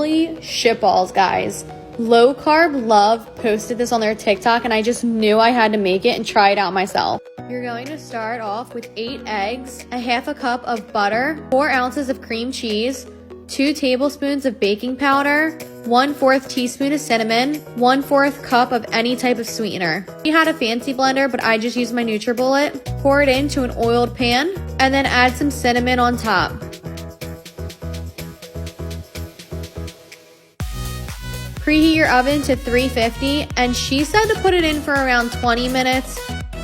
Holy shitballs, guys. Low Carb Love posted this on their TikTok and I just knew I had to make it and try it out myself. You're going to start off with 8 eggs, a half a cup of butter, 4 ounces of cream cheese, 2 tablespoons of baking powder, 1/4 teaspoon of cinnamon, 1/4 cup of any type of sweetener. We had a fancy blender, but I just used my NutriBullet. Pour it into an oiled pan and then add some cinnamon on top. Preheat your oven to 350, and she said to put it in for around 20 minutes,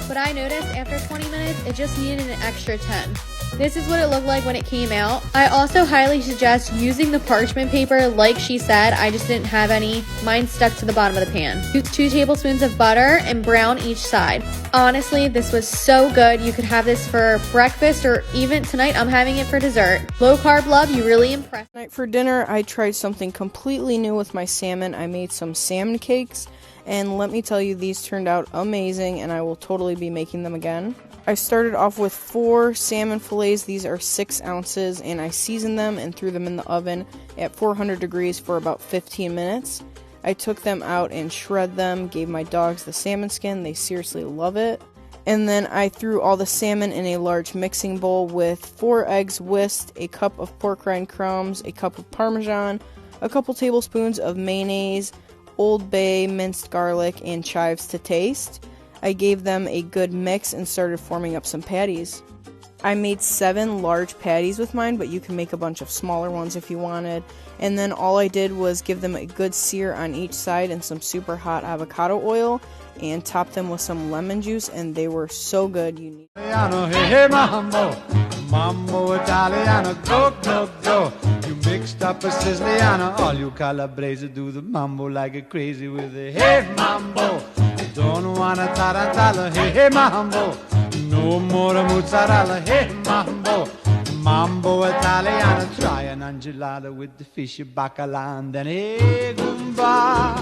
but I noticed after 20 minutes, it just needed an extra 10. This is what it looked like when it came out. I also highly suggest using the parchment paper like she said. I just didn't have any. Mine stuck to the bottom of the pan. Use 2 tablespoons of butter and brown each side. Honestly, this was so good. You could have this for breakfast or even tonight I'm having it for dessert. Low Carb Love, you really impressed. Tonight for dinner, I tried something completely new with my salmon. I made some salmon cakes, and let me tell you, these turned out amazing, and I will totally be making them again. I started off with 4 salmon fillets. These are 6 ounces, and I seasoned them and threw them in the oven at 400 degrees for about 15 minutes. I took them out and shred them, gave my dogs the salmon skin. They seriously love it. And then I threw all the salmon in a large mixing bowl with 4 eggs whisked, a cup of pork rind crumbs, a cup of Parmesan, a couple tablespoons of mayonnaise, Old Bay, minced garlic, and chives to taste. I gave them a good mix and started forming up some patties. I made 7 large patties with mine, but you can make a bunch of smaller ones if you wanted. And then all I did was give them a good sear on each side in some super hot avocado oil and top them with some lemon juice, and they were so good. Mambo Italiano, go, go, go. You mixed up a Siciliano. All you Calabrese do the mambo like a crazy with a hey mambo. Don't wanna tarantella, hey mambo. No more mozzarella, hey mambo. Mambo Italiano, try an angelada with the fish bacala and then hey Goomba.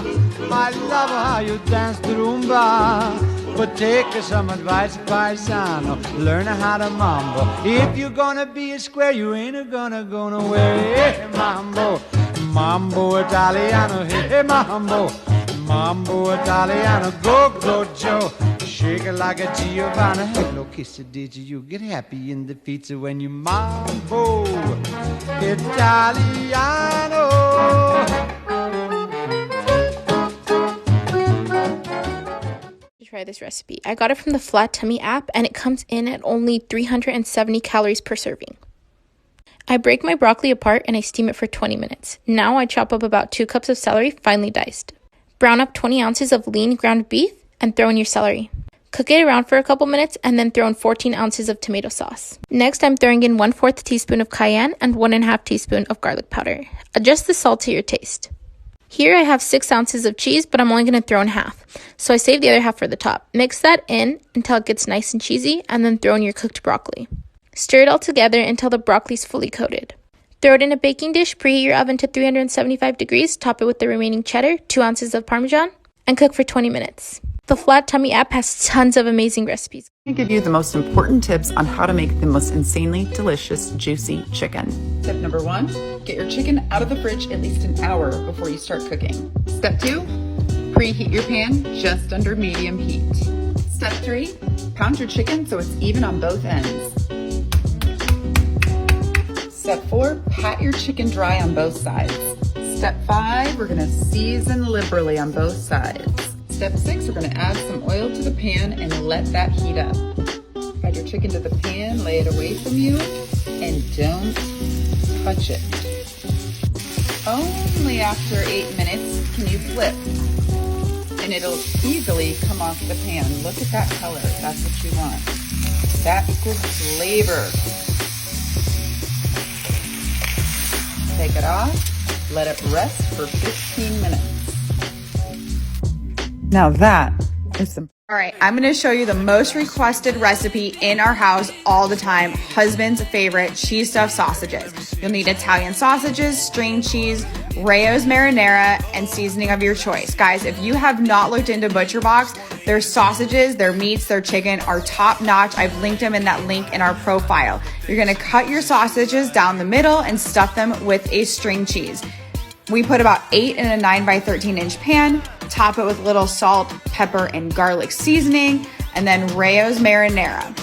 I love how you dance the rumba. But take some advice, paisano. Learn how to mambo. If you're gonna be a square, you ain't gonna go nowhere. Hey, mambo, mambo Italiano. Hey, mambo, mambo Italiano. Go, go, Joe. Shake it like a Giovanna. Hello, kisser, did you get happy in the pizza when you mambo Italiano? Try this recipe. I got it from the Flat Tummy app and it comes in at only 370 calories per serving. I break my broccoli apart and I steam it for 20 minutes. Now I chop up about 2 cups of celery finely diced. Brown up 20 ounces of lean ground beef and throw in your celery. Cook it around for a couple minutes and then throw in 14 ounces of tomato sauce. Next, I'm throwing in 1/4 teaspoon of cayenne and 1.5 teaspoon of garlic powder. Adjust the salt to your taste. Here I have 6 ounces of cheese, but I'm only going to throw in half. So I save the other half for the top. Mix that in until it gets nice and cheesy, and then throw in your cooked broccoli. Stir it all together until the broccoli is fully coated. Throw it in a baking dish, preheat your oven to 375 degrees, top it with the remaining cheddar, 2 ounces of Parmesan, and cook for 20 minutes. The Flat Tummy app has tons of amazing recipes. I'm going to give you the most important tips on how to make the most insanely delicious, juicy chicken. Tip number 1, get your chicken out of the fridge at least an hour before you start cooking. Step 2, preheat your pan just under medium heat. Step 3, pound your chicken so it's even on both ends. Step 4, pat your chicken dry on both sides. Step 5, we're going to season liberally on both sides. Step 6, we're going to add some oil to the pan and let that heat up. Add your chicken to the pan, lay it away from you, and don't touch it. Only after 8 minutes can you flip, and it'll easily come off the pan. Look at that color, that's what you want. That equals flavor. Take it off, let it rest for 15 minutes. Now that is some. All right, I'm going to show you the most requested recipe in our house all the time. Husband's favorite cheese stuffed sausages. You'll need Italian sausages, string cheese, Rayo's marinara, and seasoning of your choice. Guys, if you have not looked into ButcherBox, their sausages, their meats, their chicken are top notch. I've linked them in that link in our profile. You're going to cut your sausages down the middle and stuff them with a string cheese. We put about 8 in a 9 by 13 inch pan, top it with little salt, pepper, and garlic seasoning, and then Rayo's marinara.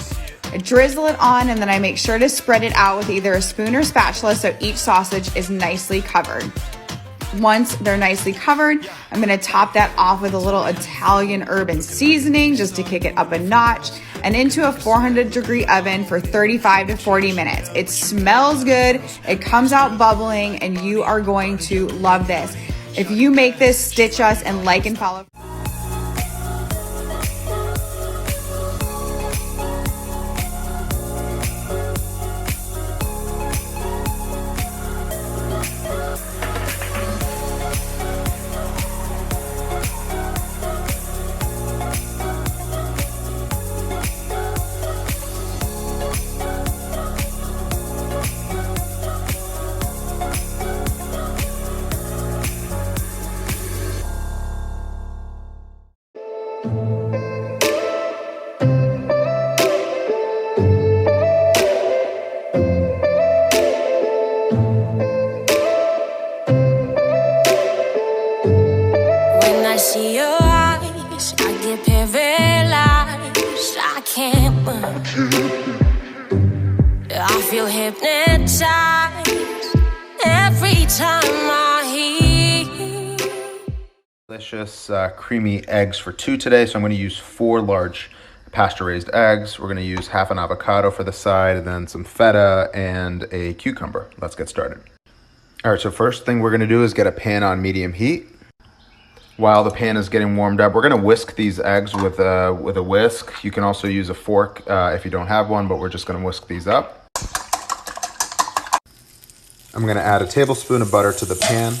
I drizzle it on, and then I make sure to spread it out with either a spoon or spatula so each sausage is nicely covered. Once they're nicely covered, I'm gonna top that off with a little Italian herb and seasoning just to kick it up a notch, and into a 400-degree oven for 35 to 40 minutes. It smells good, it comes out bubbling, and you are going to love this. If you make this, stitch us and like and follow. See your eyes, I get paralyzed. I can't move. I feel hypnotized every time I hear. Delicious creamy eggs for 2 today. So I'm going to use 4 large pasture-raised eggs. We're going to use half an avocado for the side, and then some feta and a cucumber. Let's get started. All right, so first thing we're going to do is get a pan on medium heat. While the pan is getting warmed up, we're going to whisk these eggs with a whisk. You can also use a fork if you don't have one, but we're just going to whisk these up. I'm going to add a tablespoon of butter to the pan.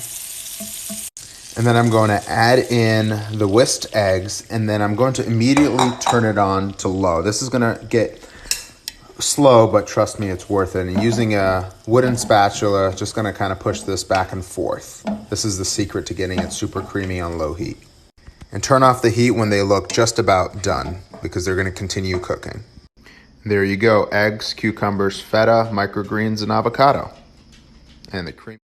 And then I'm going to add in the whisked eggs, and then I'm going to immediately turn it on to low. This is going to get slow, but trust me, it's worth it. And using a wooden spatula, just going to kind of push this back and forth. This is the secret to getting it super creamy on low heat. And turn off the heat when they look just about done, because they're going to continue cooking. There you go, eggs, cucumbers, feta, microgreens, and avocado. And the cream.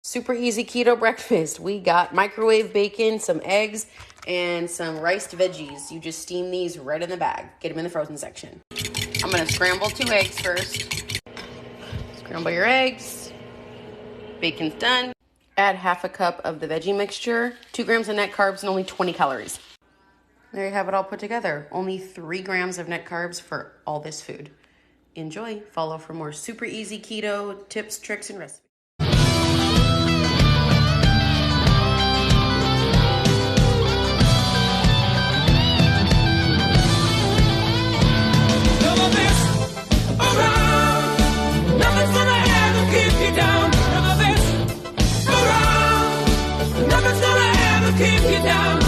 Super easy keto breakfast. We got microwave bacon, some eggs, and some riced veggies. You just steam these right in the bag. Get them in the frozen section. I'm going to scramble 2 eggs first. Scramble your eggs. Bacon's done. Add half a cup of the veggie mixture. 2 grams of net carbs and only 20 calories. There you have it all put together. Only 3 grams of net carbs for all this food. Enjoy. Follow for more super easy keto tips, tricks, and recipes. Keep you down.